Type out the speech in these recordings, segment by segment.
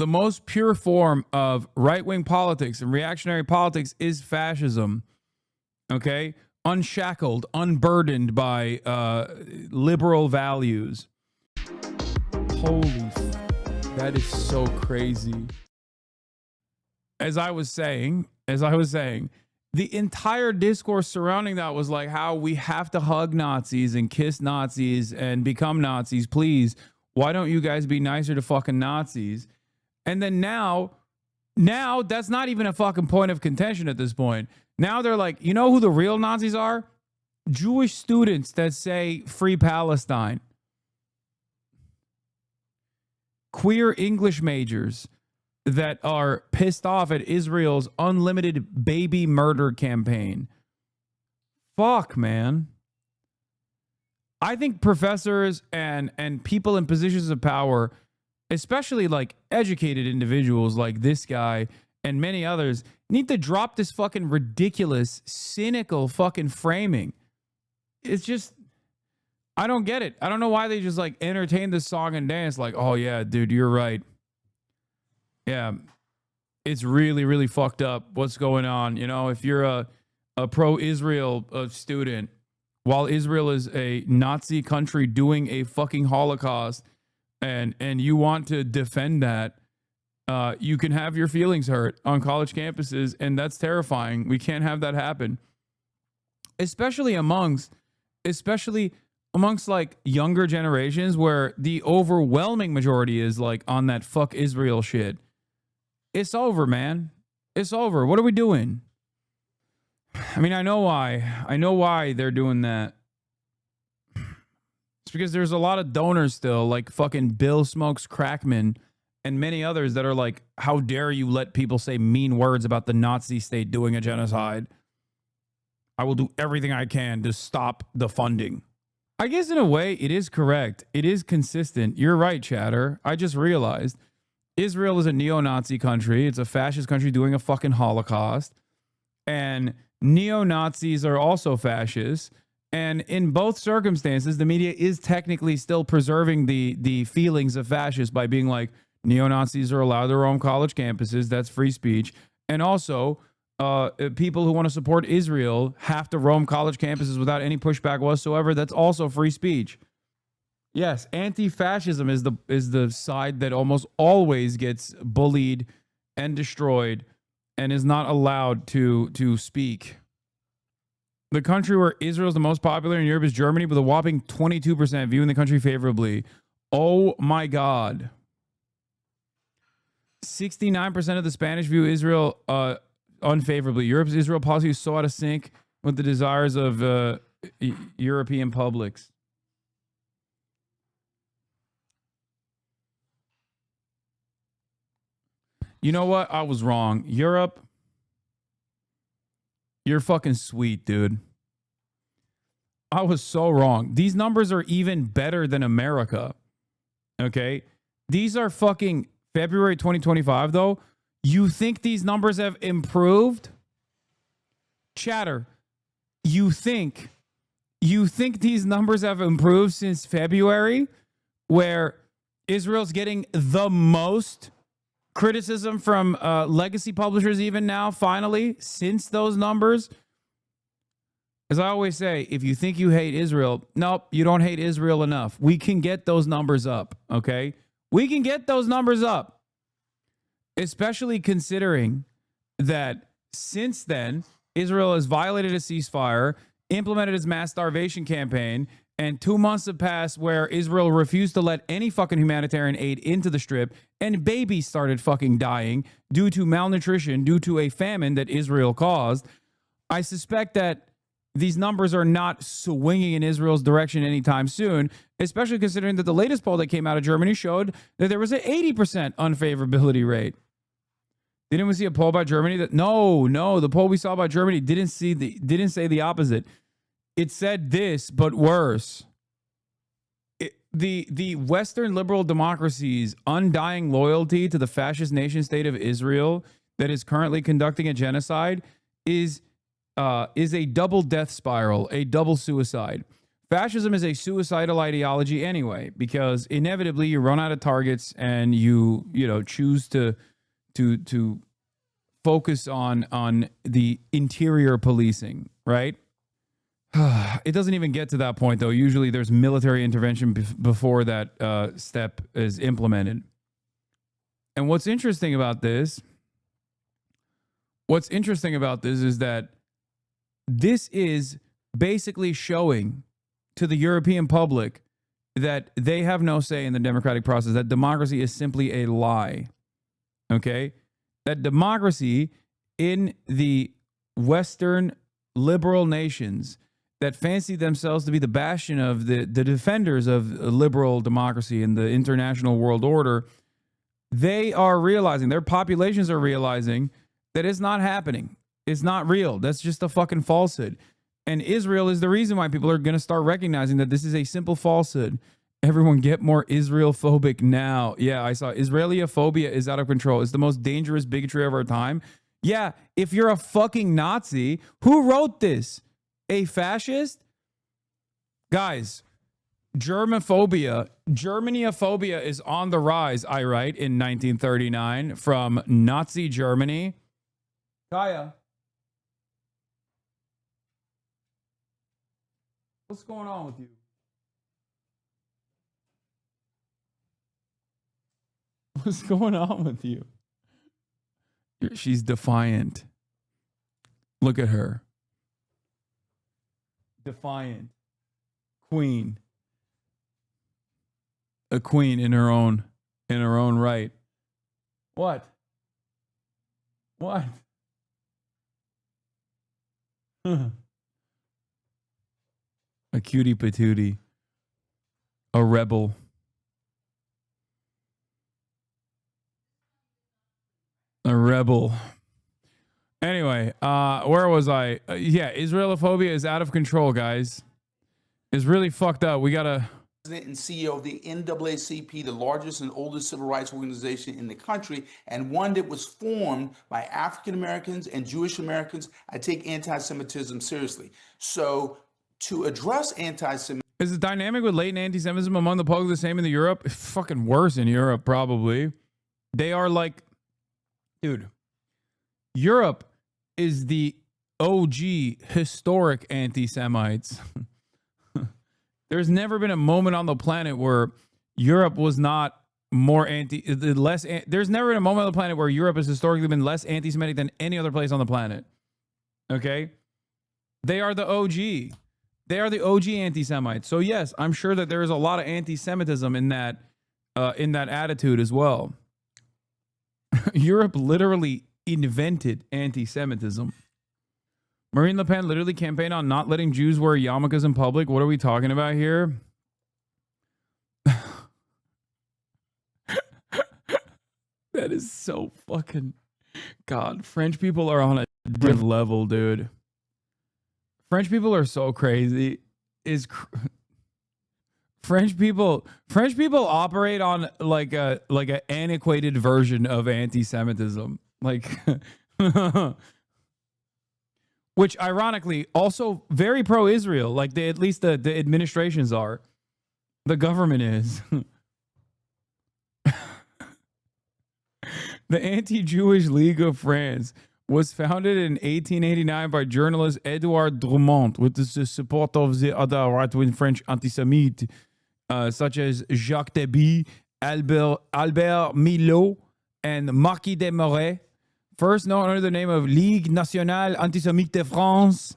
The most pure form of right-wing politics and reactionary politics is fascism. Okay? Unshackled, unburdened by liberal values. Holy, that is so crazy. As I was saying, the entire discourse surrounding that was like how we have to hug Nazis and kiss Nazis and become Nazis. Please, why don't you guys be nicer to fucking Nazis? And then now that's not even a fucking point of contention at this point. Now they're like, you know who the real Nazis are? Jewish students that say free Palestine. Queer English majors that are pissed off at Israel's unlimited baby murder campaign. Fuck, man. I think professors and people in positions of power, especially like educated individuals like this guy and many others, need to drop this fucking ridiculous, cynical fucking framing. It's just, I don't get it. I don't know why they just like entertain this song and dance like, oh yeah, dude, you're right. Yeah, it's really, really fucked up what's going on. You know, if you're a pro-Israel student, while Israel is a Nazi country doing a fucking Holocaust, and you want to defend that, you can have your feelings hurt on college campuses, and that's terrifying. We can't have that happen, especially amongst like younger generations where the overwhelming majority is like on that fuck Israel shit. It's over, man. It's over. What are we doing? I mean, I know why. I know why they're doing that. It's because there's a lot of donors still, like fucking Bill Smokes Crackman and many others that are like, how dare you let people say mean words about the Nazi state doing a genocide? I will do everything I can to stop the funding. I guess in a way, it is correct. It is consistent. You're right, Chatter. I just realized Israel is a neo-Nazi country. It's a fascist country doing a fucking Holocaust. And neo-Nazis are also fascists. And in both circumstances, the media is technically still preserving the feelings of fascists by being like, neo-Nazis are allowed to roam college campuses. That's free speech. And also, people who want to support Israel have to roam college campuses without any pushback whatsoever. That's also free speech. Yes, anti-fascism is the side that almost always gets bullied and destroyed and is not allowed to speak. The country where Israel is the most popular in Europe is Germany, with a whopping 22% viewing the country favorably. Oh my God. 69% of the Spanish view Israel unfavorably. Europe's Israel policy is so out of sync with the desires of European publics. You know what? I was wrong. Europe, you're fucking sweet, dude. I was so wrong. These numbers are even better than America. Okay? These are fucking February 2025, though. You think these numbers have improved? Chatter, you think these numbers have improved since February, where Israel's getting the most criticism from legacy publishers even now, finally, since those numbers? As I always say, if you think you hate Israel, nope, you don't hate Israel enough. We can get those numbers up, okay? We can get those numbers up, especially considering that since then, Israel has violated a ceasefire, implemented its mass starvation campaign, and 2 months have passed where Israel refused to let any fucking humanitarian aid into the Strip, and babies started fucking dying due to malnutrition, due to a famine that Israel caused. I suspect that these numbers are not swinging in Israel's direction anytime soon, especially considering that the latest poll that came out of Germany showed that there was an 80% unfavorability rate. Didn't we see a poll by Germany that no, the poll we saw by Germany didn't say the opposite. It said this, but worse. The Western liberal democracy's undying loyalty to the fascist nation state of Israel that is currently conducting a genocide is a double death spiral, a double suicide. Fascism is a suicidal ideology anyway, because inevitably you run out of targets and you choose to focus on the interior policing, right? It doesn't even get to that point, though. Usually there's military intervention before that step is implemented. And what's interesting about this is that this is basically showing to the European public that they have no say in the democratic process, that democracy is simply a lie. Okay? That democracy in the Western liberal nations that fancy themselves to be the bastion of the defenders of liberal democracy and the international world order, they are realizing, their populations are realizing that it's not happening. It's not real. That's just a fucking falsehood. And Israel is the reason why people are going to start recognizing that this is a simple falsehood. Everyone get more Israel phobic now. Yeah, I saw Israeliophobia is out of control. It's the most dangerous bigotry of our time. Yeah, if you're a fucking Nazi, who wrote this? A fascist? Guys, Germanophobia is on the rise, I write, in 1939 from Nazi Germany. Kaya, what's going on with you? What's going on with you? She's defiant. Look at her. Defiant. Queen. A queen in her own right. What? What? A cutie patootie. A rebel. A rebel. Anyway, where was I? Yeah, Israelophobia is out of control, guys. It's really fucked up. We gotta. President and CEO of the NAACP, the largest and oldest civil rights organization in the country, and one that was formed by African Americans and Jewish Americans. I take anti-Semitism seriously. So to address anti-Semitism. Is the dynamic with latent anti-Semitism among the public the same in Europe? It's fucking worse in Europe, probably. They are like, dude, Europe is the OG historic anti-Semites. There's never been a moment on the planet where Europe was not more there's never been a moment on the planet where Europe has historically been less anti-Semitic than any other place on the planet. Okay? They are the OG. They are the OG anti-Semites. So yes, I'm sure that there is a lot of anti-Semitism in that attitude as well. Europe literally invented anti-Semitism. Marine Le Pen literally campaigned on not letting Jews wear yarmulkes in public. What are we talking about here? That is so fucking... God, French people are on a different level, dude. French people are so crazy. French people operate on like a antiquated version of anti-Semitism. Like... Which, ironically, also very pro-Israel. Like, at least the administrations are. The government is. The Anti-Jewish League of France was founded in 1889 by journalist Edouard Drumont with the support of the other right-wing French anti-Semites, such as Jacques Deby, Albert Milot, and Marquis de Moret. First known under the name of Ligue Nationale Antisémite de France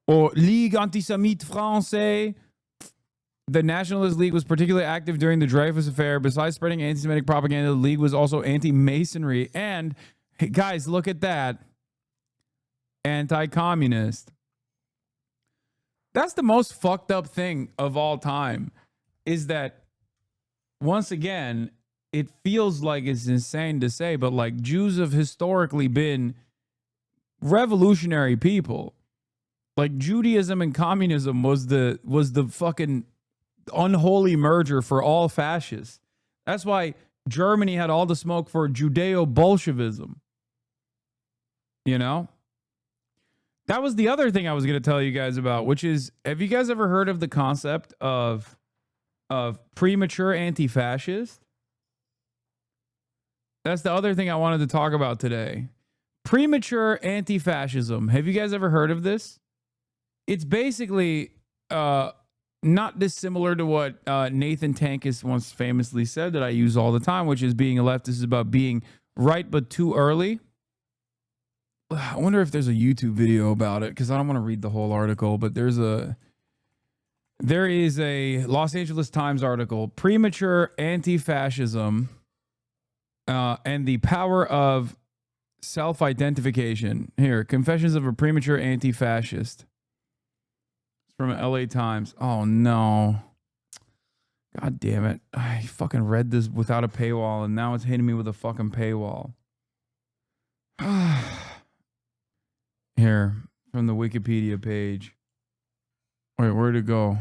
or Ligue Antisémite Française, the Nationalist League was particularly active during the Dreyfus Affair. Besides spreading anti-Semitic propaganda, the League was also anti-Masonry and, hey, guys, look at that, anti-communist. That's the most fucked up thing of all time, is that, once again, it feels like it's insane to say, but like Jews have historically been revolutionary people. Like Judaism and communism was the fucking unholy merger for all fascists. That's why Germany had all the smoke for Judeo-Bolshevism. You know? That was the other thing I was going to tell you guys about, which is, have you guys ever heard of the concept of premature anti-fascist? That's the other thing I wanted to talk about today. Premature anti-fascism. Have you guys ever heard of this? It's basically not dissimilar to what Nathan Tankis once famously said that I use all the time, which is being a leftist is about being right but too early. I wonder if there's a YouTube video about it, because I don't want to read the whole article, but there is a Los Angeles Times article, Premature Anti-Fascism and the Power of Self-Identification. Here, Confessions of a Premature Anti-Fascist. It's from LA Times. Oh, no. God damn it. I fucking read this without a paywall, and now it's hitting me with a fucking paywall. Here, from the Wikipedia page. Wait, where'd it go?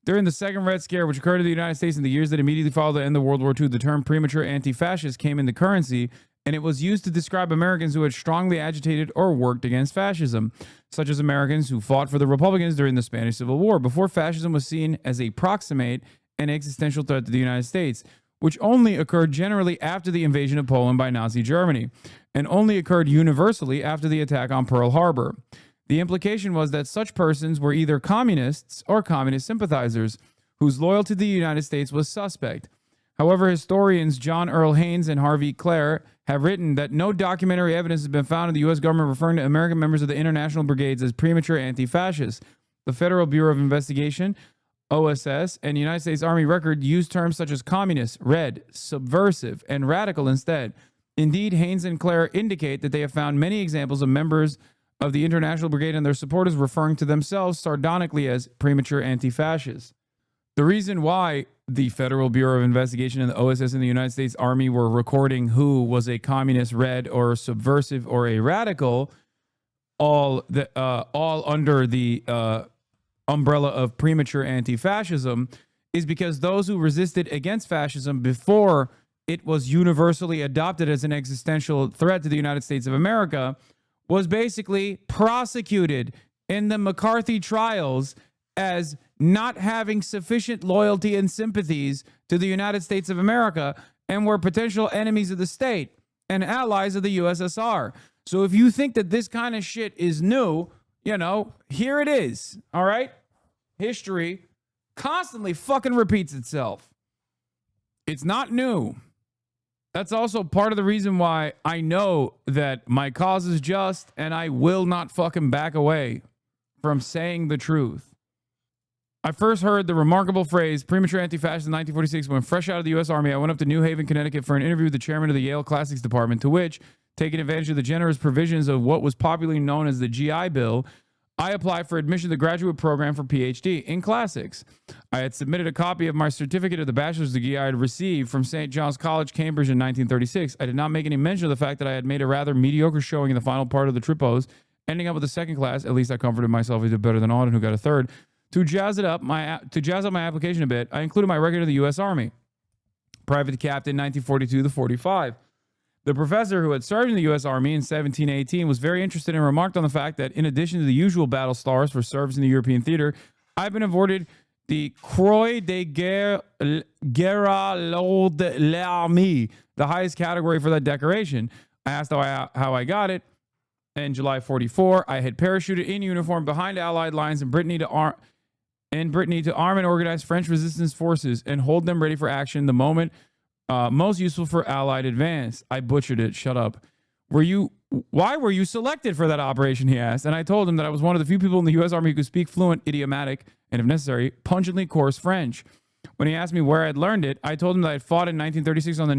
During the Second Red Scare, which occurred in the United States in the years that immediately followed the end of World War II, the term premature anti-fascist came into currency, and it was used to describe Americans who had strongly agitated or worked against fascism, such as Americans who fought for the Republicans during the Spanish Civil War, before fascism was seen as a proximate and existential threat to the United States, which only occurred generally after the invasion of Poland by Nazi Germany, and only occurred universally after the attack on Pearl Harbor. The implication was that such persons were either communists or communist sympathizers, whose loyalty to the United States was suspect. However, historians John Earl Haynes and Harvey Clare have written that no documentary evidence has been found of the U.S. government referring to American members of the international brigades as premature anti-fascists. The Federal Bureau of Investigation, OSS, and the United States Army record use terms such as communist, red, subversive, and radical instead. Indeed, Haynes and Clare indicate that they have found many examples of members of the International Brigade and their supporters referring to themselves sardonically as premature anti-fascists. The reason why the Federal Bureau of Investigation and the OSS and the United States Army were recording who was a communist, red, or subversive, or a radical, all under the umbrella of premature anti-fascism, is because those who resisted against fascism before it was universally adopted as an existential threat to the United States of America was basically prosecuted in the McCarthy trials as not having sufficient loyalty and sympathies to the United States of America and were potential enemies of the state and allies of the USSR. So if you think that this kind of shit is new, you know, here it is. All right? History constantly fucking repeats itself. It's not new. That's also part of the reason why I know that my cause is just and I will not fucking back away from saying the truth. I first heard the remarkable phrase premature anti-fascist in 1946 when fresh out of the U.S. Army. I went up to New Haven, Connecticut for an interview with the chairman of the Yale Classics Department, to which, taking advantage of the generous provisions of what was popularly known as the GI Bill, I applied for admission to the graduate program for PhD in classics. I had submitted a copy of my certificate of the bachelor's degree I had received from St. John's College, Cambridge in 1936. I did not make any mention of the fact that I had made a rather mediocre showing in the final part of the tripos, ending up with a second class. At least I comforted myself I did better than Auden, who got a third. To jazz up my application a bit, I included my record of the U.S. Army. Private Captain, 1942 to 45. The professor, who had served in the U.S. Army in 1718, was very interested and remarked on the fact that in addition to the usual battle stars for service in the European theater, I've been awarded the Croix de Guerre de l'Armée, the highest category for that decoration. I asked how I got it. In July 44, I had parachuted in uniform behind Allied lines in Brittany to arm and organize French resistance forces and hold them ready for action the moment most useful for Allied advance. I butchered it. Shut up. Why were you selected for that operation? He asked. And I told him that I was one of the few people in the U.S. Army who could speak fluent, idiomatic, and if necessary, pungently coarse French. When he asked me where I'd learned it, I told him that I'd fought in 1936 on the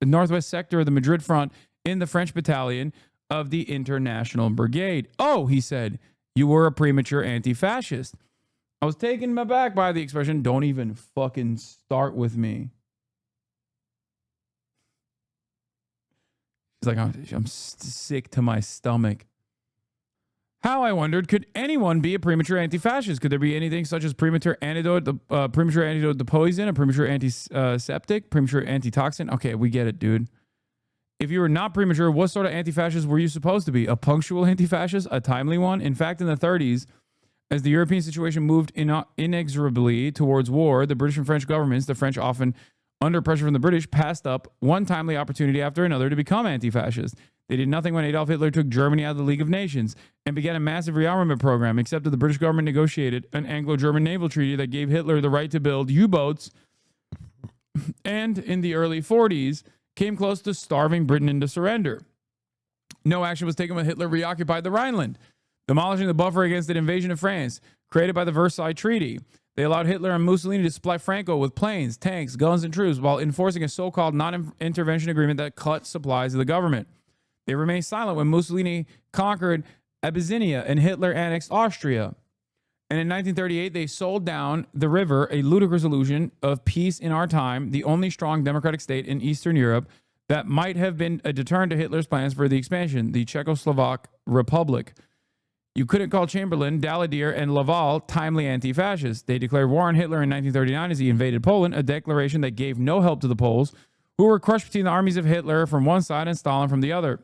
northwest sector of the Madrid front in the French battalion of the International Brigade. Oh, he said, you were a premature anti-fascist. I was taken aback by the expression, don't even fucking start with me. He's like, I'm sick to my stomach. How, I wondered, could anyone be a premature anti-fascist? Could there be anything such as premature antidote to poison, a premature antiseptic, premature antitoxin? Okay, we get it, dude. If you were not premature, what sort of anti-fascist were you supposed to be? A punctual anti-fascist? A timely one? In fact, in the 30s, as the European situation moved inexorably towards war, the British and French governments, the French often under pressure from the British, passed up one timely opportunity after another to become anti-fascist. They did nothing when Adolf Hitler took Germany out of the League of Nations and began a massive rearmament program, except that the British government negotiated an Anglo-German naval treaty that gave Hitler the right to build U-boats, and in the early 40s, came close to starving Britain into surrender. No action was taken when Hitler reoccupied the Rhineland, demolishing the buffer against an invasion of France created by the Versailles Treaty. They allowed Hitler and Mussolini to supply Franco with planes, tanks, guns, and troops while enforcing a so-called non-intervention agreement that cut supplies to the government. They remained silent when Mussolini conquered Abyssinia and Hitler annexed Austria. And in 1938, they sold down the river, a ludicrous illusion of peace in our time, the only strong democratic state in Eastern Europe that might have been a deterrent to Hitler's plans for the expansion, the Czechoslovak Republic. You couldn't call Chamberlain, Daladier, and Laval timely anti-fascists. They declared war on Hitler in 1939 as he invaded Poland, a declaration that gave no help to the Poles, who were crushed between the armies of Hitler from one side and Stalin from the other.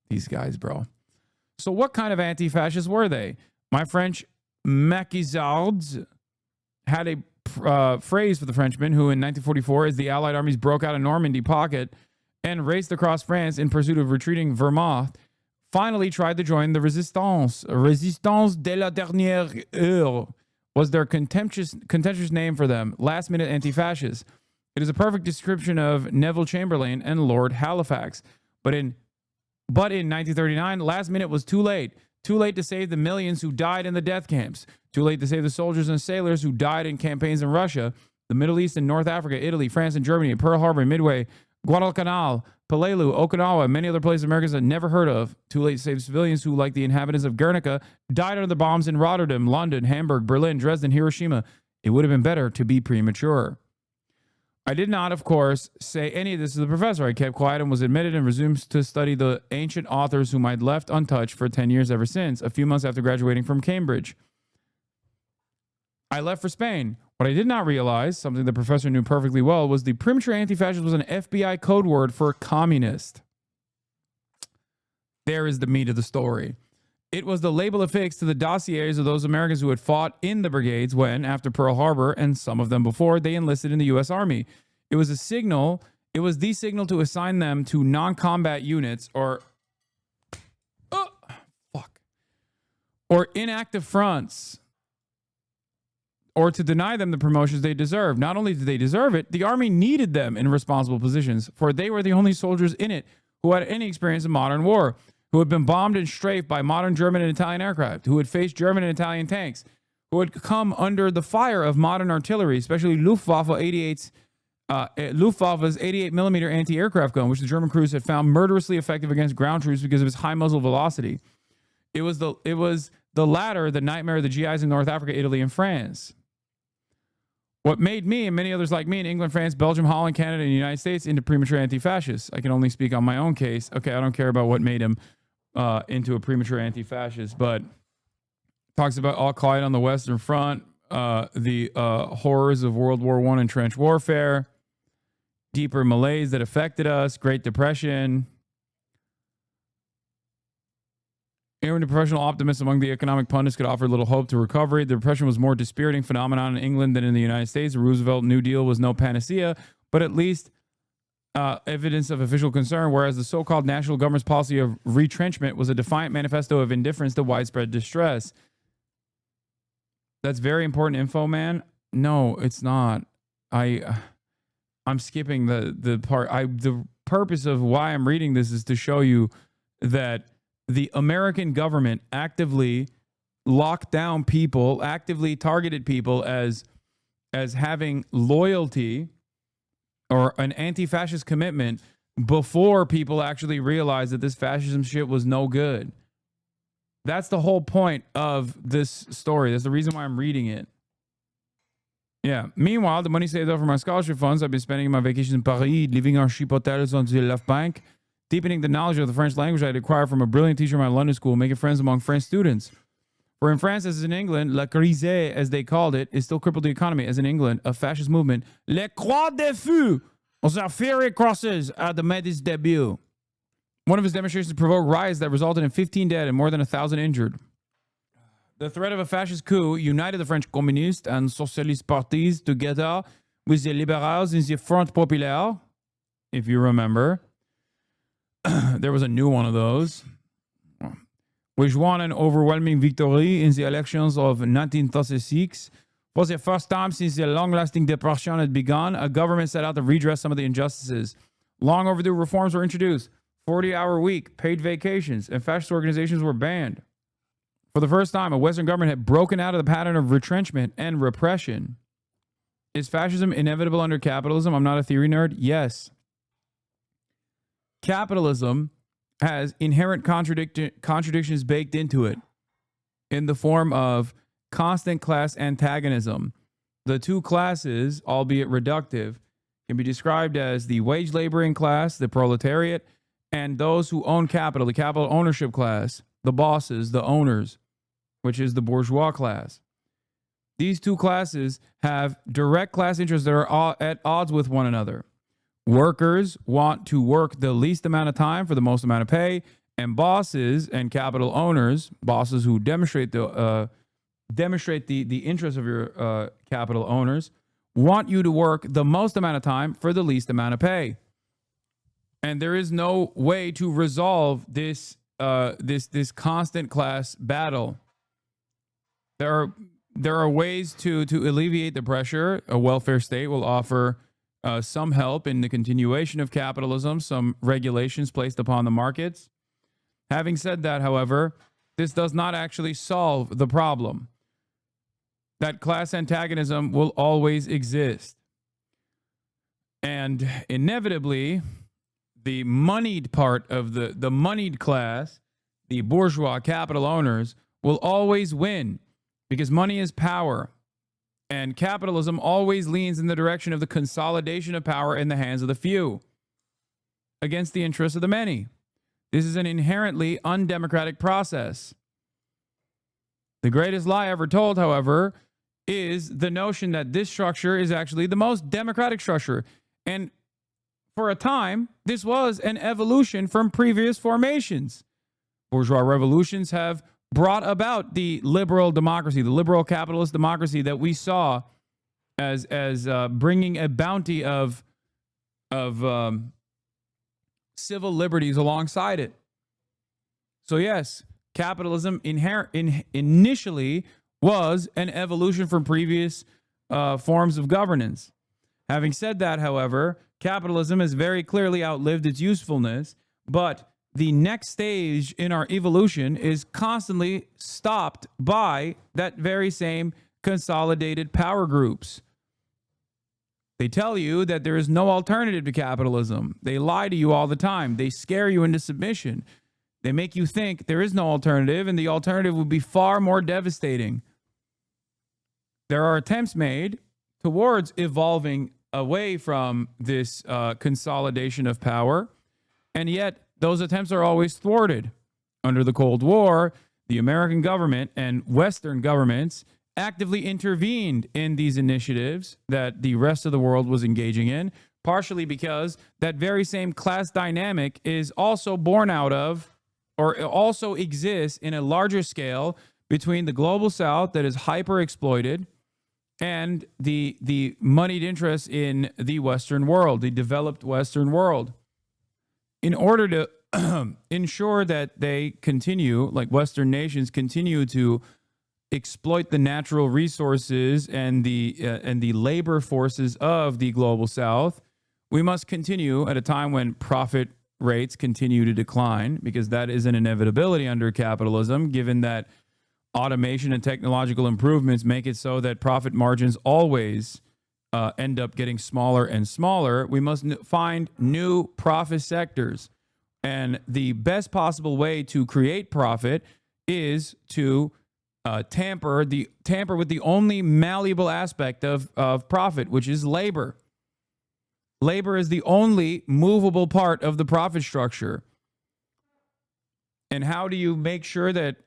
These guys, bro. So what kind of anti-fascists were they? My French maquisards had a phrase for the Frenchmen who in 1944, as the Allied armies broke out of Normandy pocket and raced across France in pursuit of retreating Wehrmacht, finally tried to join the resistance. Resistance de la dernière heure was their contentious name for them, last-minute anti-fascists. It is a perfect description of Neville Chamberlain and Lord Halifax. But in 1939, last minute was too late. Too late to save the millions who died in the death camps. Too late to save the soldiers and sailors who died in campaigns in Russia, the Middle East and North Africa, Italy, France and Germany, Pearl Harbor, Midway, Guadalcanal, Peleliu, Okinawa, and many other places Americans had never heard of. Too late to save civilians who, like the inhabitants of Guernica, died under the bombs in Rotterdam, London, Hamburg, Berlin, Dresden, Hiroshima. It would have been better to be premature. I did not, of course, say any of this to the professor. I kept quiet and was admitted and resumed to study the ancient authors whom I'd left untouched for 10 years ever since, a few months after graduating from Cambridge. I left for Spain. What I did not realize, something the professor knew perfectly well, was the premature anti-fascist was an FBI code word for communist. There is the meat of the story. It was the label affixed to the dossiers of those Americans who had fought in the brigades when, after Pearl Harbor, and some of them before, they enlisted in the U.S. Army. It was the signal to assign them to non-combat units or inactive fronts, or to deny them the promotions they deserved. Not only did they deserve it, the Army needed them in responsible positions, for they were the only soldiers in it who had any experience in modern war, who had been bombed and strafed by modern German and Italian aircraft, who had faced German and Italian tanks, who had come under the fire of modern artillery, especially Luftwaffe's 88mm anti-aircraft gun, which the German crews had found murderously effective against ground troops because of its high muzzle velocity. It was the latter, the nightmare of the GIs in North Africa, Italy, and France. What made me and many others like me in England, France, Belgium, Holland, Canada, and the United States into premature anti-fascists. I can only speak on my own case. Okay, I don't care about what made him into a premature anti-fascist, but talks about all quiet on the Western Front, the horrors of World War I and trench warfare, deeper malaise that affected us, Great Depression. Even the professional optimists among the economic pundits could offer little hope to recovery. The Depression was more dispiriting phenomenon in England than in the United States. The Roosevelt New Deal was no panacea, but at least evidence of official concern, whereas the so-called national government's policy of retrenchment was a defiant manifesto of indifference to widespread distress. That's very important info, man. No, it's not. I'm skipping the part. The purpose of why I'm reading this is to show you that the American government actively locked down people, actively targeted people as having loyalty or an anti-fascist commitment before people actually realized that this fascism shit was no good. That's the whole point of this story. That's the reason why I'm reading it. Yeah. Meanwhile, the money saved up from my scholarship funds, I've been spending in my vacations in Paris, living on cheap hotels on the left bank, deepening the knowledge of the French language I had acquired from a brilliant teacher in my London school, making friends among French students. For in France, as in England, la crise, as they called it, is still crippled the economy. As in England, a fascist movement, les croix de feu, Their fiery crosses had made his debut. One of his demonstrations provoked riots that resulted in 15 dead and more than 1,000 injured. The threat of a fascist coup united the French Communist and Socialist parties together with the Liberals in the Front Populaire, if you remember. There was a new one of those, which won an overwhelming victory in the elections of 1936. For the first time since the long-lasting depression had begun, a government set out to redress some of the injustices. Long overdue reforms were introduced. 40-hour week, paid vacations, and fascist organizations were banned. For the first time, a Western government had broken out of the pattern of retrenchment and repression. Is fascism inevitable under capitalism? I'm not a theory nerd. Yes. Capitalism has inherent contradictions baked into it in the form of constant class antagonism. The two classes, albeit reductive, can be described as the wage laboring class, the proletariat, and those who own capital, the capital ownership class, the bosses, the owners, which is the bourgeois class. These two classes have direct class interests that are at odds with one another. Workers want to work the least amount of time for the most amount of pay, and bosses and capital owners, bosses who demonstrate the interests of your capital owners, want you to work the most amount of time for the least amount of pay. And there is no way to resolve this this constant class battle. There are ways to alleviate the pressure. A welfare state will offer some help in the continuation of capitalism, some regulations placed upon the markets. Having said that, however, this does not actually solve the problem. That class antagonism will always exist. And inevitably, the moneyed part of the moneyed class, the bourgeois capital owners, will always win because money is power. And capitalism always leans in the direction of the consolidation of power in the hands of the few against the interests of the many. This is an inherently undemocratic process. The greatest lie ever told, however, is the notion that this structure is actually the most democratic structure. And for a time, this was an evolution from previous formations. Bourgeois revolutions have brought about the liberal democracy, the liberal capitalist democracy that we saw as bringing a bounty of civil liberties alongside it. So yes, capitalism initially was an evolution from previous forms of governance. Having said that, however, capitalism has very clearly outlived its usefulness, but the next stage in our evolution is constantly stopped by that very same consolidated power groups. They tell you that there is no alternative to capitalism. They lie to you all the time. They scare you into submission. They make you think there is no alternative, and the alternative would be far more devastating. There are attempts made towards evolving away from this consolidation of power, and yet those attempts are always thwarted. Under the Cold War, the American government and Western governments actively intervened in these initiatives that the rest of the world was engaging in, partially because that very same class dynamic is also born out of, or also exists in a larger scale between the global South that is hyper exploited and the moneyed interests in the Western world, the developed Western world. In order to ensure that they continue, like Western nations continue to exploit the natural resources and the labor forces of the global South, we must continue at a time when profit rates continue to decline, because that is an inevitability under capitalism, given that automation and technological improvements make it so that profit margins always end up getting smaller and smaller. We must find new profit sectors. And the best possible way to create profit is to tamper with the only malleable aspect of profit, which is labor. Labor is the only movable part of the profit structure. And how do you make sure that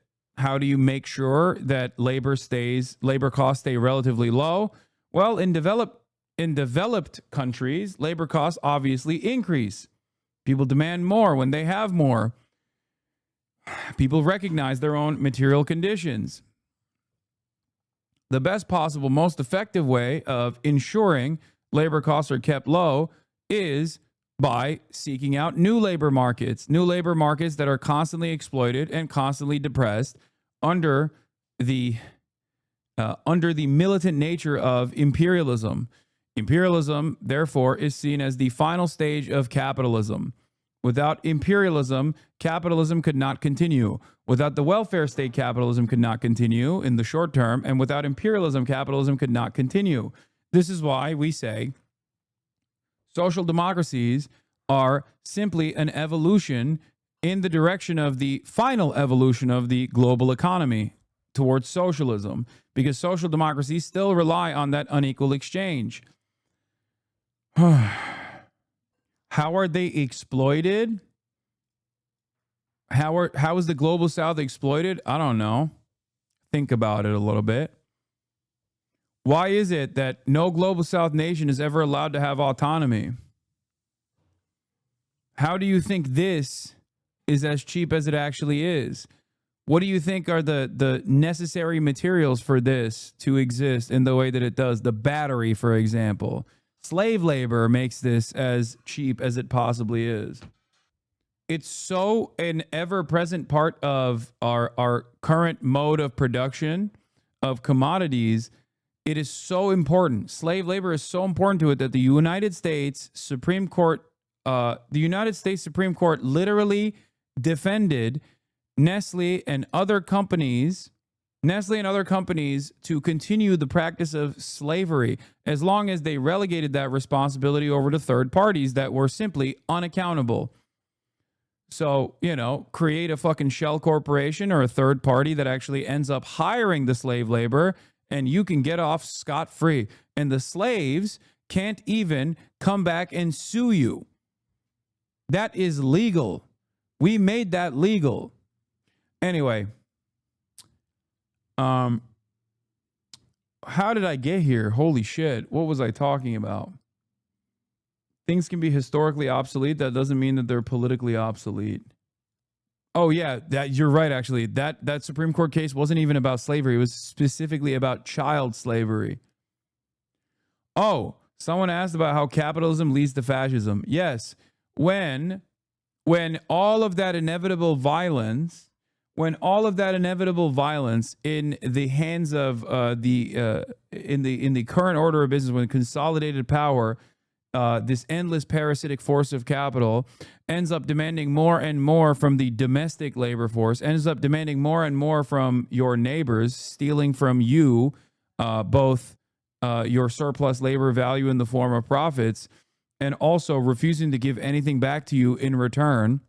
labor costs stay relatively low? Well, in developed In developed countries, labor costs obviously increase. People demand more when they have more. People recognize their own material conditions. The best possible, most effective way of ensuring labor costs are kept low is by seeking out new labor markets that are constantly exploited and constantly depressed under the militant nature of imperialism. Imperialism, therefore, is seen as the final stage of capitalism. Without imperialism, capitalism could not continue. Without the welfare state, capitalism could not continue in the short term. And without imperialism, capitalism could not continue. This is why we say social democracies are simply an evolution in the direction of the final evolution of the global economy towards socialism, because social democracies still rely on that unequal exchange. How are they exploited? How is the global South exploited? I don't know. Think about it a little bit. Why is it that no global South nation is ever allowed to have autonomy? How do you think this is as cheap as it actually is? What do you think are the necessary materials for this to exist in the way that it does? The battery, for example. Slave labor makes this as cheap as it possibly is. It's so an ever-present part of our current mode of production of commodities. It is so important. Slave labor is so important to it that the United States Supreme Court literally defended Nestle and other companies to continue the practice of slavery as long as they relegated that responsibility over to third parties that were simply unaccountable. So, create a fucking shell corporation or a third party that actually ends up hiring the slave labor, and you can get off scot-free. And the slaves can't even come back and sue you. That is legal. We made that legal. Anyway, how did I get here? Holy shit. What was I talking about? Things can be historically obsolete. That doesn't mean that they're politically obsolete. Oh yeah, you're right actually. That Supreme Court case wasn't even about slavery. It was specifically about child slavery. Oh, someone asked about how capitalism leads to fascism. Yes. When all of that inevitable violence in the hands of in the current order of business, when consolidated power, this endless parasitic force of capital ends up demanding more and more from the domestic labor force, ends up demanding more and more from your neighbors, stealing from you both your surplus labor value in the form of profits, and also refusing to give anything back to you in return.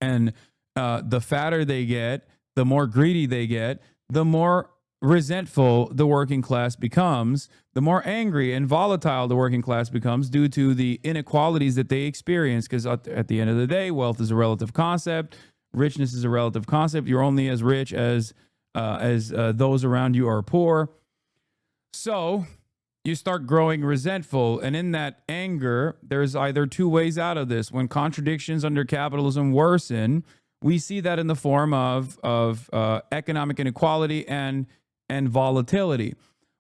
And the fatter they get, the more greedy they get, the more resentful the working class becomes, the more angry and volatile the working class becomes due to the inequalities that they experience. Because at the end of the day, wealth is a relative concept. Richness is a relative concept. You're only as rich as those around you are poor. So you start growing resentful. And in that anger, there's either two ways out of this. When contradictions under capitalism worsen, we see that in the form of economic inequality and volatility.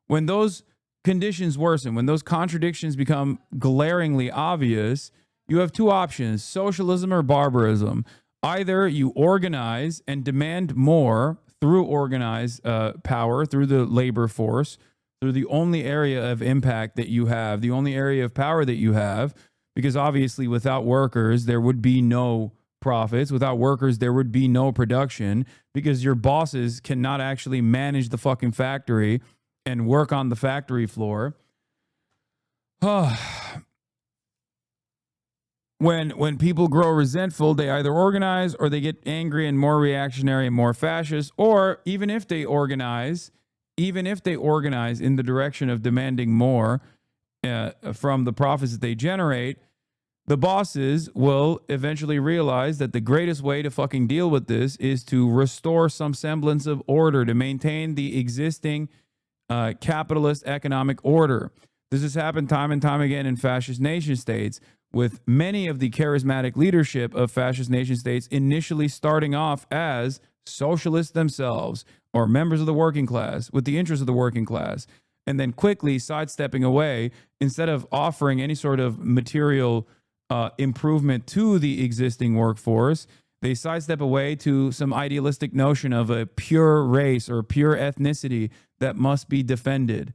When those conditions worsen, when those contradictions become glaringly obvious, you have two options: socialism or barbarism. Either you organize and demand more through organized power, through the labor force, through the only area of impact that you have, the only area of power that you have, because obviously without workers, there would be no profits. Without workers, there would be no production, because your bosses cannot actually manage the fucking factory and work on the factory floor. When people grow resentful, they either organize or they get angry and more reactionary and more fascist, or even if they organize in the direction of demanding more from the profits that they generate, the bosses will eventually realize that the greatest way to fucking deal with this is to restore some semblance of order, to maintain the existing capitalist economic order. This has happened time and time again in fascist nation states, with many of the charismatic leadership of fascist nation states initially starting off as socialists themselves or members of the working class with the interests of the working class, and then quickly sidestepping away instead of offering any sort of material improvement to the existing workforce. They sidestep away to some idealistic notion of a pure race or pure ethnicity that must be defended.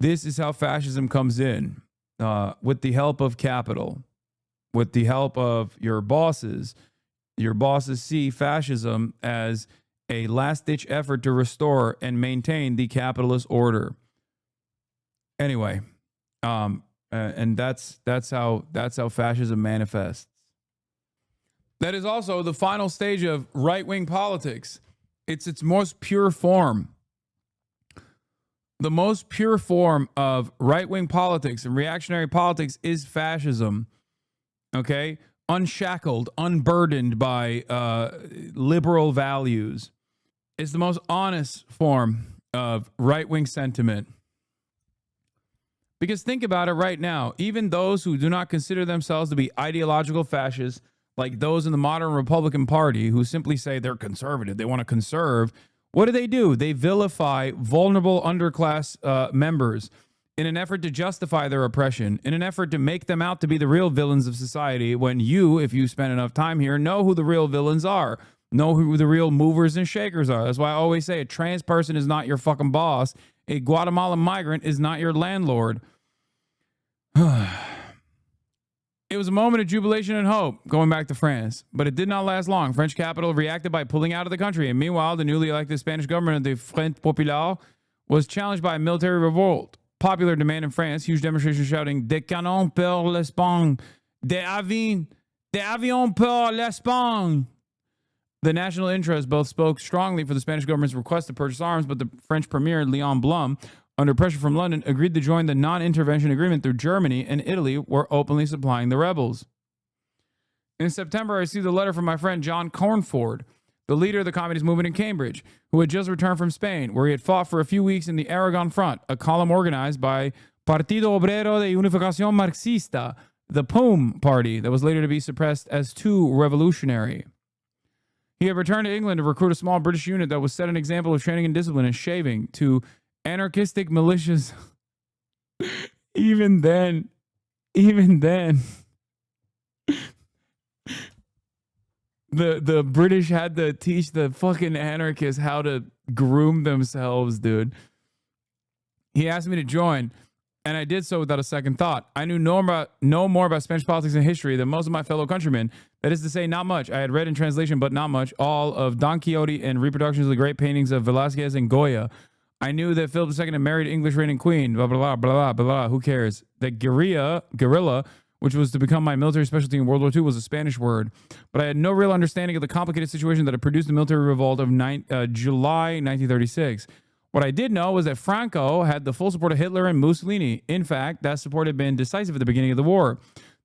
This is how fascism comes in, with the help of capital, with the help of your bosses. Your bosses see fascism as a last-ditch effort to restore and maintain the capitalist order. Anyway, and that's how fascism manifests. That is also the final stage of right-wing politics. It's its most pure form. The most pure form of right-wing politics and reactionary politics is fascism. Okay? Unshackled, unburdened by liberal values. It's the most honest form of right-wing sentiment. Because think about it right now. Even those who do not consider themselves to be ideological fascists, like those in the modern Republican Party who simply say they're conservative, they want to conserve, what do? They vilify vulnerable underclass members in an effort to justify their oppression, in an effort to make them out to be the real villains of society, when you, if you spend enough time here, know who the real villains are, know who the real movers and shakers are. That's why I always say a trans person is not your fucking boss. A Guatemalan migrant is not your landlord. It was a moment of jubilation and hope going back to France, but it did not last long. French capital reacted by pulling out of the country, and meanwhile, the newly elected Spanish government, the Front Populaire, was challenged by a military revolt. Popular demand in France, huge demonstrations shouting, "Des canons pour l'Espagne! Des avions pour l'Espagne!" The national interest both spoke strongly for the Spanish government's request to purchase arms, but the French premier, Léon Blum, under pressure from London, agreed to join the non-intervention agreement through Germany, and Italy were openly supplying the rebels. In September, I received a letter from my friend John Cornford, the leader of the communist movement in Cambridge, who had just returned from Spain, where he had fought for a few weeks in the Aragon Front, a column organized by Partido Obrero de Unificación Marxista, the POUM party that was later to be suppressed as too revolutionary. He had returned to England to recruit a small British unit that would set an example of training and discipline and shaving to anarchistic militias. Even then, the British had to teach the fucking anarchists how to groom themselves, dude. He asked me to join, and I did so without a second thought. I knew no more about Spanish politics and history than most of my fellow countrymen. That is to say, not much. I had read in translation, but not much, all of Don Quixote and reproductions of the great paintings of Velázquez and Goya. I knew that Philip II had married English reigning queen, blah, blah, blah, blah, blah, blah. Who cares? That guerrilla, which was to become my military specialty in World War II, was a Spanish word. But I had no real understanding of the complicated situation that had produced the military revolt of July 1936. What I did know was that Franco had the full support of Hitler and Mussolini. In fact, that support had been decisive at the beginning of the war.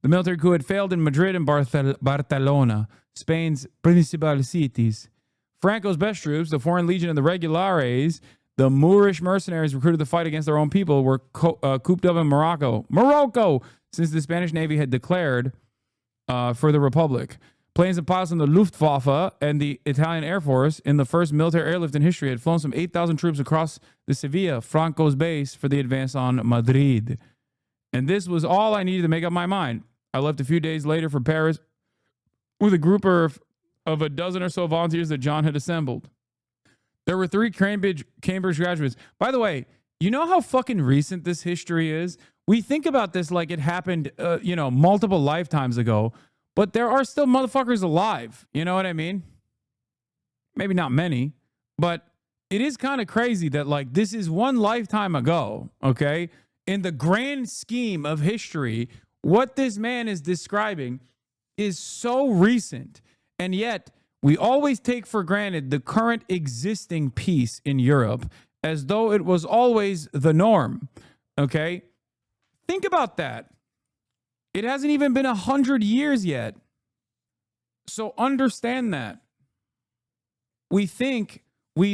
The military coup had failed in Madrid and Barcelona, Spain's principal cities. Franco's best troops, the Foreign Legion and the Regulares, the Moorish mercenaries recruited to fight against their own people, were cooped up in Morocco, since the Spanish Navy had declared for the Republic. Planes and pilots from the Luftwaffe and the Italian Air Force, in the first military airlift in history, had flown some 8,000 troops across the Sevilla, Franco's base, for the advance on Madrid. And this was all I needed to make up my mind. I left a few days later for Paris with a group of a dozen or so volunteers that John had assembled. There were 3 Cambridge graduates. By the way, you know how fucking recent this history is? We think about this like it happened, multiple lifetimes ago, but there are still motherfuckers alive. You know what I mean? Maybe not many, but it is kind of crazy that like this is one lifetime ago, okay? In the grand scheme of history, what this man is describing is so recent, and yet we always take for granted the current existing peace in Europe as though it was always the norm, okay? Think about that. It hasn't even been 100 years yet. So understand that. We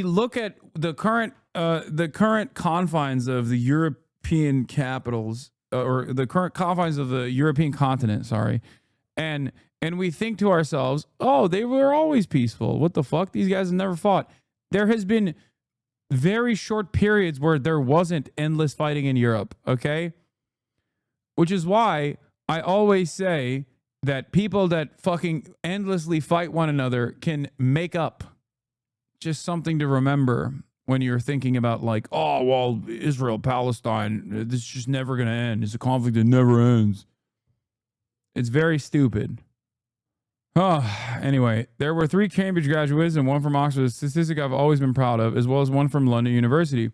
look at the current confines of the European capitals or the current confines of the European continent, sorry. And we think to ourselves, oh, they were always peaceful. What the fuck? These guys have never fought. There has been very short periods where there wasn't endless fighting in Europe, okay? Which is why I always say that people that fucking endlessly fight one another can make up. Just something to remember when you're thinking about like, oh, well, Israel, Palestine, this is just never going to end. It's a conflict that never ends. It's very stupid. Anyway, there were 3 Cambridge graduates and 1 from Oxford, a statistic I've always been proud of, as well as 1 from London University.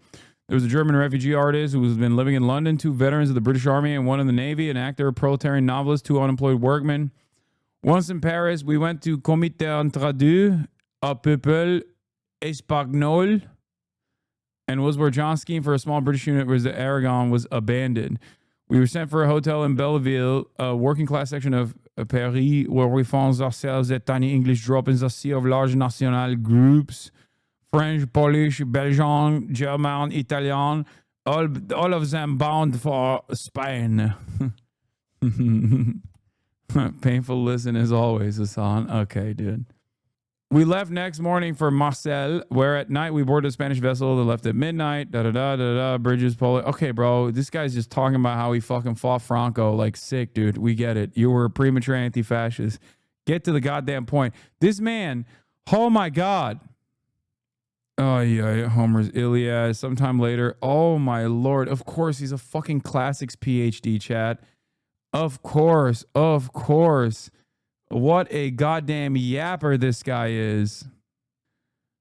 There was a German refugee artist who has been living in London, 2 veterans of the British Army and 1 in the Navy, an actor, a proletarian novelist, 2 unemployed workmen. Once in Paris, we went to Comité entre deux, a peuple espagnol, and was where John schemed for a small British unit where the Aragon was abandoned. We were sent for a hotel in Belleville, a working class section of Paris, where we found ourselves at tiny English drop in the sea of large national groups. French, Polish, Belgian, German, Italian, all of them bound for Spain. Painful listen as always, Hasan. Okay, dude. We left next morning for Marseille, where at night we boarded a Spanish vessel that left at midnight. Bridges, Poland. Okay, bro, this guy's just talking about how he fucking fought Franco. Like, sick, dude. We get it. You were a premature anti-fascist. Get to the goddamn point. This man, oh my God. Oh, yeah, Homer's Iliad. Sometime later. Oh, my Lord. Of course, he's a fucking classics PhD, chat. Of course. Of course. What a goddamn yapper this guy is.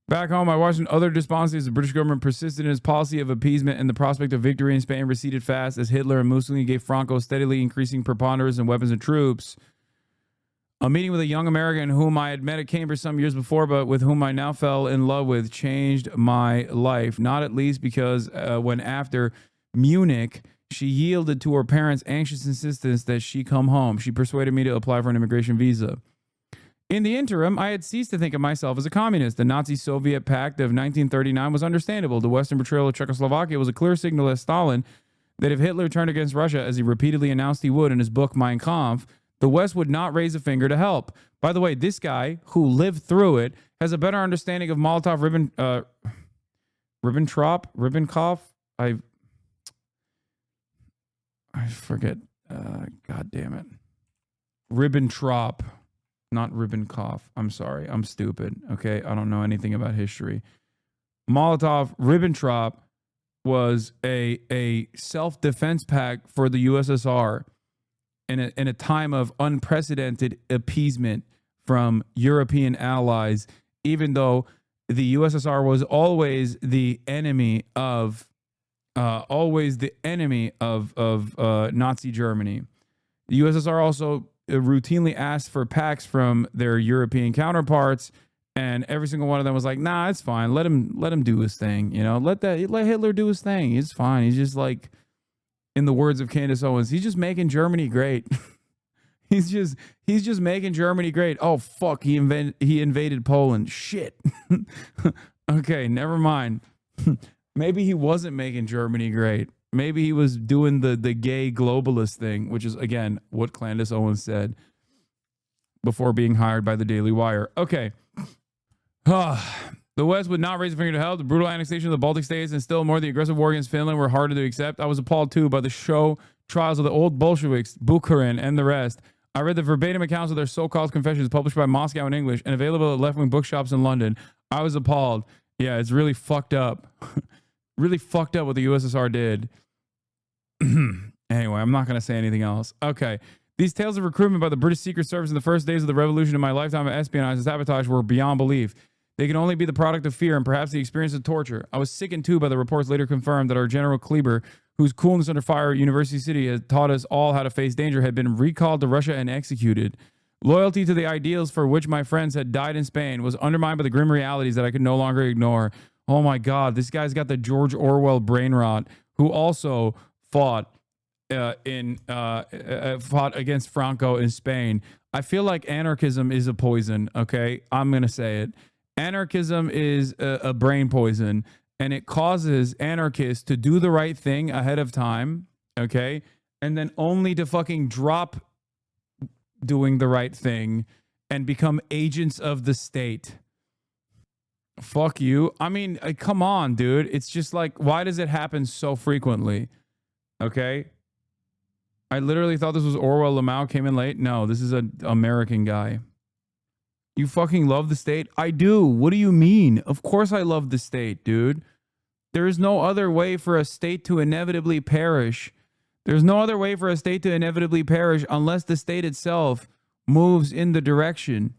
Back home, I watched other despondency as the British government persisted in its policy of appeasement, and the prospect of victory in Spain receded fast as Hitler and Mussolini gave Franco steadily increasing preponderance in weapons and troops. A meeting with a young American whom I had met at Cambridge some years before, but with whom I now fell in love with, changed my life. Not at least because when after Munich, she yielded to her parents' anxious insistence that she come home. She persuaded me to apply for an immigration visa. In the interim, I had ceased to think of myself as a communist. The Nazi-Soviet pact of 1939 was understandable. The Western betrayal of Czechoslovakia was a clear signal as Stalin that if Hitler turned against Russia, as he repeatedly announced he would in his book Mein Kampf, the West would not raise a finger to help. By the way, this guy, who lived through it, has a better understanding of Ribbentrop? I forget. God damn it. Ribbentrop. Not Ribbentrop. I'm sorry. I'm stupid. Okay. I don't know anything about history. Ribbentrop was a self-defense pact for the USSR in a time of unprecedented appeasement from European allies, even though the USSR was always the enemy of Nazi Germany. The USSR also routinely asked for pacts from their European counterparts, and every single one of them was like, "Nah, it's fine. Let him do his thing. You know, let Hitler do his thing. It's fine. He's just like, in the words of Candace Owens, he's just making Germany great. he's just making Germany great. Oh fuck, he invaded Poland. Shit. Okay, never mind." Maybe he wasn't making Germany great. Maybe he was doing the gay globalist thing, which is, again, what Candace Owens said before being hired by the Daily Wire. Okay. The West would not raise a finger to help. The brutal annexation of the Baltic states and still more the aggressive war against Finland were harder to accept. I was appalled, too, by the show trials of the old Bolsheviks, Bukharin, and the rest. I read the verbatim accounts of their so-called confessions published by Moscow in English and available at left-wing bookshops in London. I was appalled. Yeah, it's really fucked up. Really fucked up what the USSR did. Anyway, I'm not going to say anything else. Okay. These tales of recruitment by the British Secret Service in the first days of the revolution in my lifetime of espionage and sabotage were beyond belief. They can only be the product of fear and perhaps the experience of torture. I was sickened too by the reports later confirmed that our General Kleber, whose coolness under fire at University City had taught us all how to face danger, had been recalled to Russia and executed. Loyalty to the ideals for which my friends had died in Spain was undermined by the grim realities that I could no longer ignore. Oh my God, this guy's got the George Orwell brain rot, who also fought against Franco in Spain. I feel like anarchism is a poison. Okay, I'm gonna say it. Anarchism is a brain poison, and it causes anarchists to do the right thing ahead of time, okay? And then only to fucking drop doing the right thing and become agents of the state. Fuck you. I mean, come on, dude. It's just like, why does it happen so frequently? Okay? I literally thought this was Orwell. Lamau came in late. No, this is an American guy. You fucking love the state? I do. What do you mean? Of course I love the state, dude. There is no other way for a state to inevitably perish. There's no other way for a state to inevitably perish unless the state itself moves in the direction,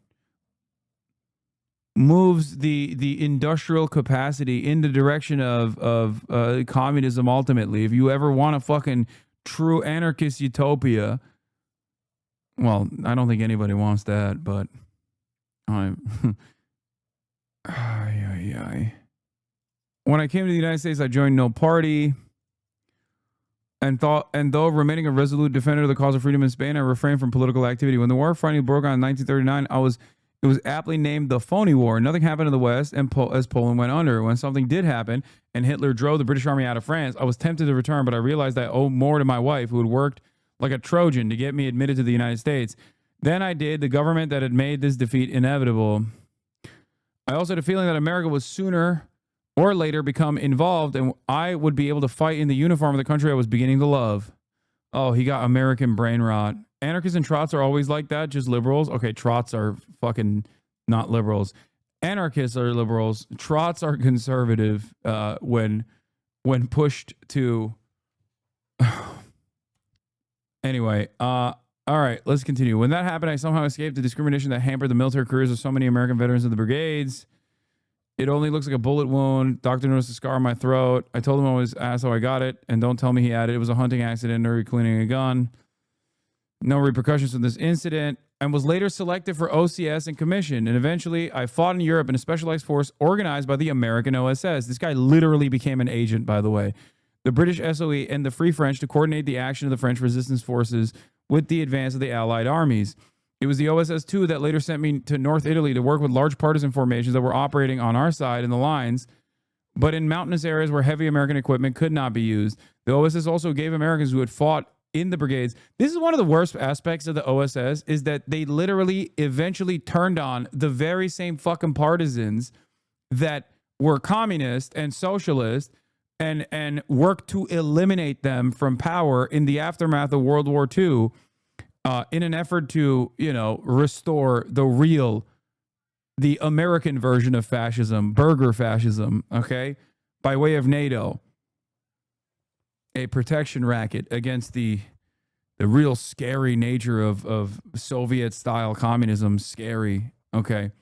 moves the industrial capacity in the direction of communism ultimately. If you ever want a fucking true anarchist utopia, well, I don't think anybody wants that, but I'm... When I came to the United States, I joined no party. And though remaining a resolute defender of the cause of freedom in Spain, I refrained from political activity. When the war finally broke out in 1939, it was aptly named the phony war. Nothing happened in the West, and as Poland went under. When something did happen, and Hitler drove the British army out of France, I was tempted to return, but I realized I owed more to my wife, who had worked like a Trojan to get me admitted to the United States. Then I did the government that had made this defeat inevitable. I also had a feeling that America was sooner or later become involved, and I would be able to fight in the uniform of the country I was beginning to love. Oh, he got American brain rot. Anarchists and trots are always like that, just liberals. Okay, trots are fucking not liberals. Anarchists are liberals. Trots are conservative when pushed to... Anyway, all right, let's continue. When that happened, I somehow escaped the discrimination that hampered the military careers of so many American veterans of the brigades. It only looks like a bullet wound. Doctor noticed a scar on my throat. I told him I was asked how I got it, and don't tell me he had it. It was a hunting accident or cleaning a gun. No repercussions from this incident, and was later selected for OCS and commissioned. And eventually, I fought in Europe in a specialized force organized by the American OSS. This guy literally became an agent, by the way. The British SOE and the Free French to coordinate the action of the French resistance forces with the advance of the Allied armies. It was the OSS-2 that later sent me to North Italy to work with large partisan formations that were operating on our side in the lines, but in mountainous areas where heavy American equipment could not be used. The OSS also gave Americans who had fought in the brigades. This is one of the worst aspects of the OSS, is that they literally eventually turned on the very same fucking partisans that were communist and socialist and worked to eliminate them from power in the aftermath of World War II. In an effort to, restore the American version of fascism, burger fascism, okay, by way of NATO, a protection racket against the real scary nature of Soviet-style communism. Scary, okay.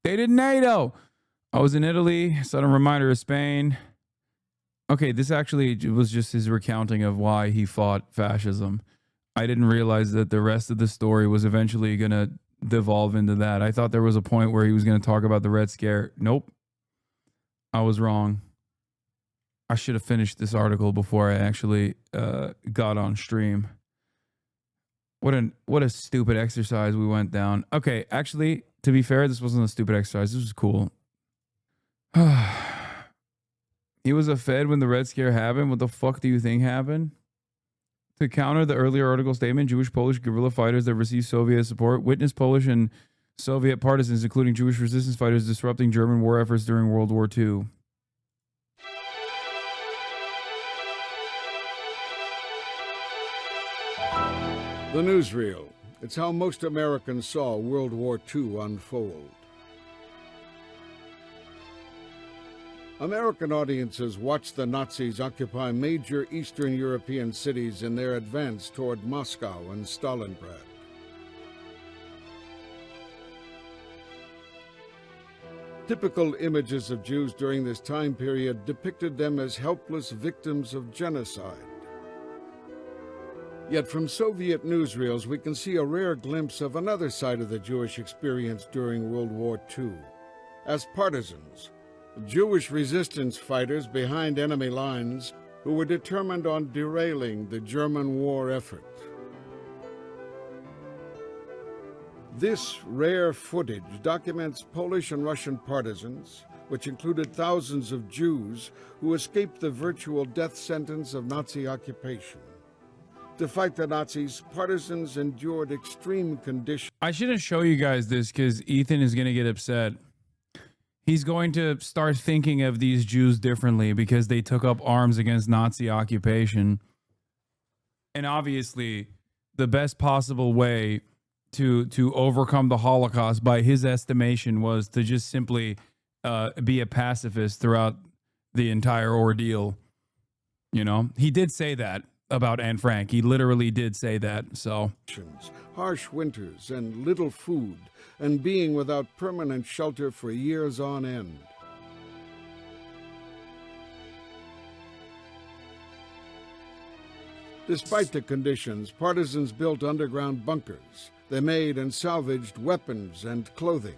They did NATO. I was in Italy. Sudden reminder of Spain. Okay, this actually was just his recounting of why he fought fascism. I didn't realize that the rest of the story was eventually going to devolve into that. I thought there was a point where he was going to talk about the Red Scare. Nope. I was wrong. I should have finished this article before I actually got on stream. What a stupid exercise we went down. Okay, actually, to be fair, this wasn't a stupid exercise. This was cool. He was a Fed when the Red Scare happened. What the fuck do you think happened? To counter the earlier article statement, Jewish-Polish guerrilla fighters that received Soviet support witnessed Polish and Soviet partisans, including Jewish resistance fighters, disrupting German war efforts during World War II. The newsreel. It's how most Americans saw World War II unfold. American audiences watched the Nazis occupy major Eastern European cities in their advance toward Moscow and Stalingrad. Typical images of Jews during this time period depicted them as helpless victims of genocide. Yet from Soviet newsreels, we can see a rare glimpse of another side of the Jewish experience during World War II. As partisans, Jewish resistance fighters behind enemy lines who were determined on derailing the German war effort. This rare footage documents Polish and Russian partisans which included thousands of Jews who escaped the virtual death sentence of Nazi occupation. To fight the Nazis, partisans endured extreme conditions. I shouldn't show you guys this because Ethan is going to get upset. He's going to start thinking of these Jews differently because they took up arms against Nazi occupation. And obviously, the best possible way to overcome the Holocaust, by his estimation, was to just simply be a pacifist throughout the entire ordeal. You know, he did say that about Anne Frank. He literally did say that. So Harsh winters and little food, and being without permanent shelter for years on end. Despite the conditions, partisans built underground bunkers. They made and salvaged weapons and clothing.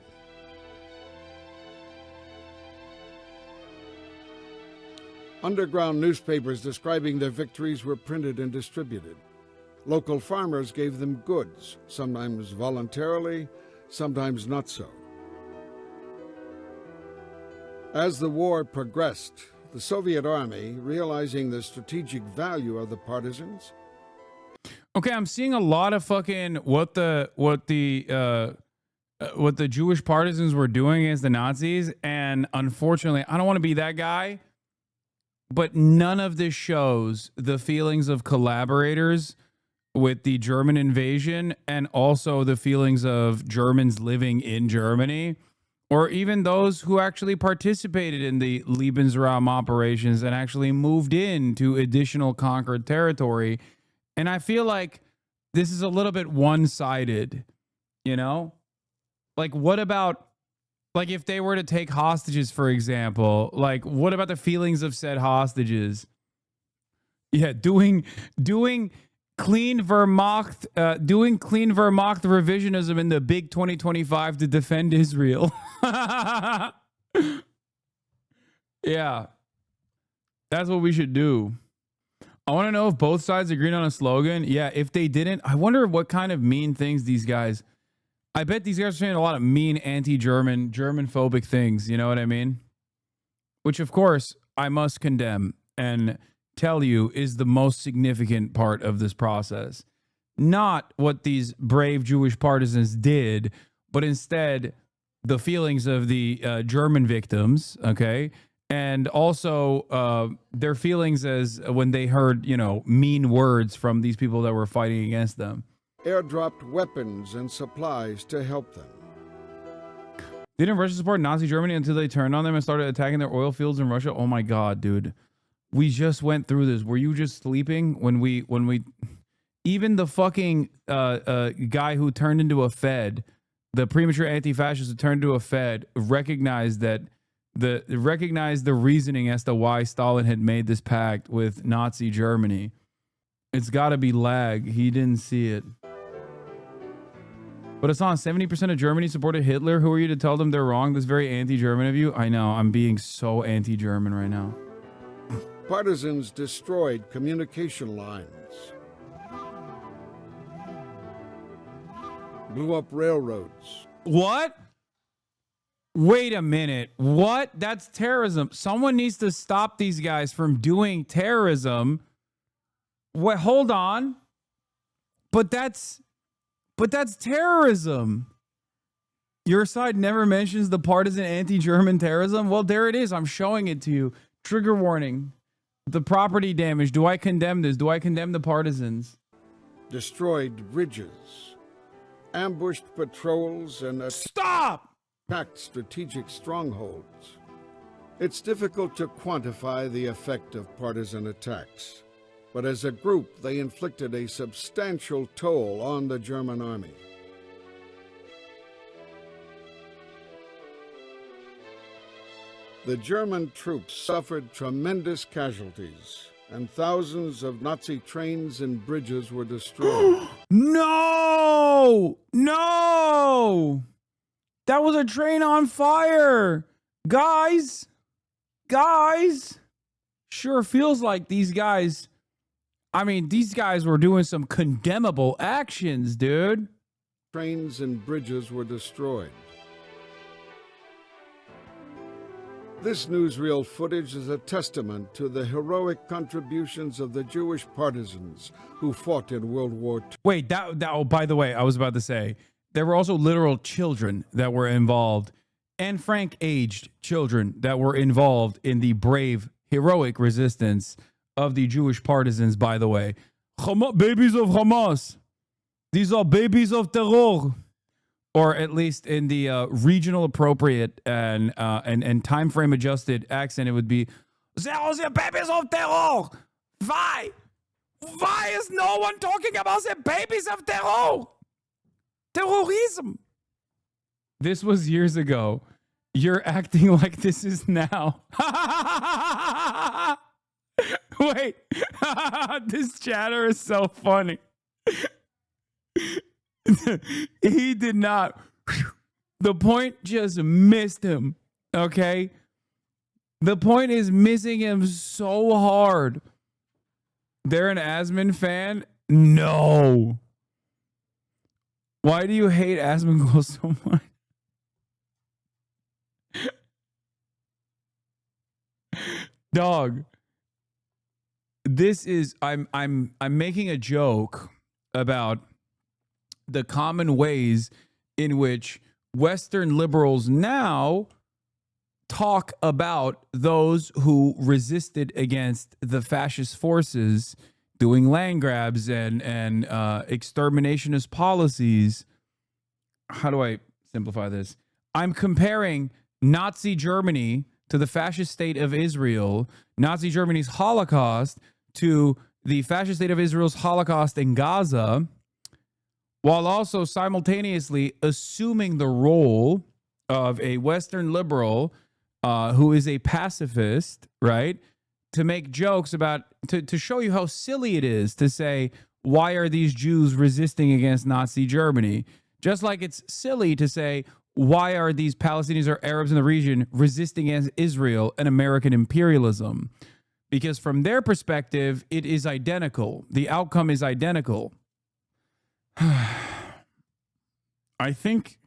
Underground newspapers describing their victories were printed and distributed. Local farmers gave them goods, sometimes voluntarily, sometimes not so. As the war progressed, the Soviet army, realizing the strategic value of the partisans. Okay, I'm seeing a lot of fucking what the Jewish partisans were doing against the Nazis, and unfortunately, I don't want to be that guy, but none of this shows the feelings of collaborators with the German invasion, and also the feelings of Germans living in Germany, or even those who actually participated in the Lebensraum operations and actually moved into additional conquered territory. And I feel like this is a little bit one-sided, you know? Like, what about, like, if they were to take hostages, for example, like, what about the feelings of said hostages? Yeah, doing clean Wehrmacht revisionism in the big 2025 to defend Israel. Yeah, that's what we should do. I want to know if both sides agreed on a slogan. Yeah, if they didn't, I wonder what kind of mean things these guys, I bet these guys are saying a lot of mean anti-German, German-phobic things, you know what I mean? Which, of course, I must condemn and tell you is the most significant part of this process. Not what these brave Jewish partisans did, but instead the feelings of the German victims, okay? And also their feelings as when they heard, you know, mean words from these people that were fighting against them. Airdropped weapons and supplies to help them. Didn't Russia support Nazi Germany until they turned on them and started attacking their oil fields in Russia? Oh my God, dude. We just went through this. Were you just sleeping when we even the fucking guy who turned into a Fed, the premature anti-fascist who turned into a Fed, recognized that the reasoning as to why Stalin had made this pact with Nazi Germany. It's got to be lag. He didn't see it. But it's on 70% of Germany supported Hitler. Who are you to tell them they're wrong? That's very anti-German of you. I know. I'm being so anti-German right now. Partisans destroyed communication lines, blew up railroads. What? Wait a minute. What? That's terrorism. Someone needs to stop these guys from doing terrorism. Wait, hold on. But that's terrorism. Your side never mentions the partisan anti-German terrorism. Well, there it is. I'm showing it to you. Trigger warning. The property damage. Do I condemn this? Do I condemn the partisans? Destroyed bridges, ambushed patrols, and attacked strategic strongholds. It's difficult to quantify the effect of partisan attacks, but as a group, they inflicted a substantial toll on the German army. The German troops suffered tremendous casualties, and thousands of Nazi trains and bridges were destroyed. No! No! That was a train on fire! Guys! Sure feels like these guys... I mean, these guys were doing some condemnable actions, dude. Trains and bridges were destroyed. This newsreel footage is a testament to the heroic contributions of the Jewish partisans who fought in World War II. Wait, oh, by the way, I was about to say, there were also literal children that were involved, and Frank-aged children that were involved in the brave, heroic resistance of the Jewish partisans, by the way. Babies of Hamas. These are babies of terror. Or at least in the regional appropriate and time frame adjusted accent, it would be, they are the babies of terror. Why? Why is no one talking about the babies of terror? Terrorism. This was years ago. You're acting like this is now. Wait. This chatter is so funny. He did not. The point just missed him. Okay? The point is missing him so hard. They're an Asman fan? No. Why do you hate Asmongold so much? Dog. This is I'm making a joke about the common ways in which Western liberals now talk about those who resisted against the fascist forces doing land grabs and exterminationist policies. How do I simplify this? I'm comparing Nazi Germany to the fascist state of Israel, Nazi Germany's Holocaust to the fascist state of Israel's Holocaust in Gaza, while also simultaneously assuming the role of a Western liberal who is a pacifist, right? To make jokes about, to show you how silly it is to say, why are these Jews resisting against Nazi Germany? Just like it's silly to say, why are these Palestinians or Arabs in the region resisting against Israel and American imperialism? Because from their perspective, it is identical. The outcome is identical. I think,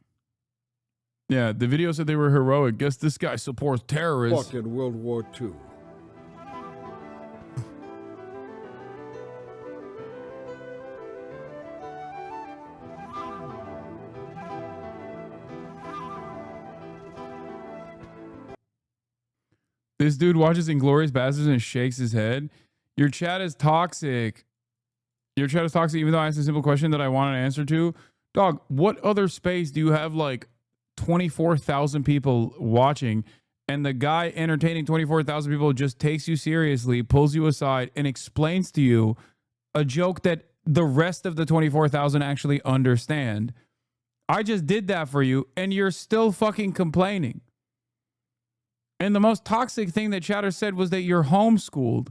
yeah, the video said they were heroic. Guess this guy supports terrorists. Fought in World War II. This dude watches Inglourious Basterds and shakes his head. Your chat is toxic. Your chat is toxic, even though I asked a simple question that I wanted an answer to. Dog, what other space do you have like 24,000 people watching, and the guy entertaining 24,000 people just takes you seriously, pulls you aside, and explains to you a joke that the rest of the 24,000 actually understand? I just did that for you, and you're still fucking complaining. And the most toxic thing that Chatter said was that you're homeschooled.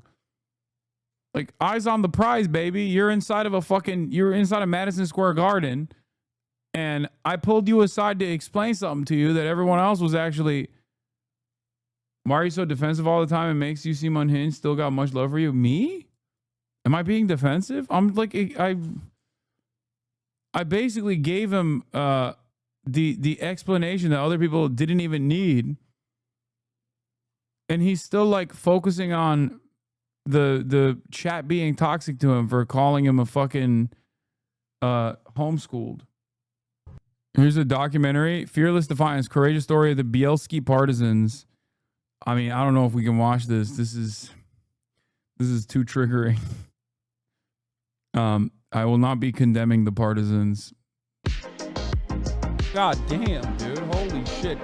Like, eyes on the prize, baby. You're inside of Madison Square Garden, and I pulled you aside to explain something to you that everyone else was actually. Why are you so defensive all the time? It makes you seem unhinged. Still got much love for you. Me? Am I being defensive? I'm like, I basically gave him the explanation that other people didn't even need, and he's still like focusing on the chat being toxic to him for calling him a fucking homeschooled. Here's a documentary, Fearless Defiance, Courageous Story of the Bielski Partisans. I mean, I don't know if we can watch this. This is too triggering. I will not be condemning the partisans. God damn, dude. Holy shit.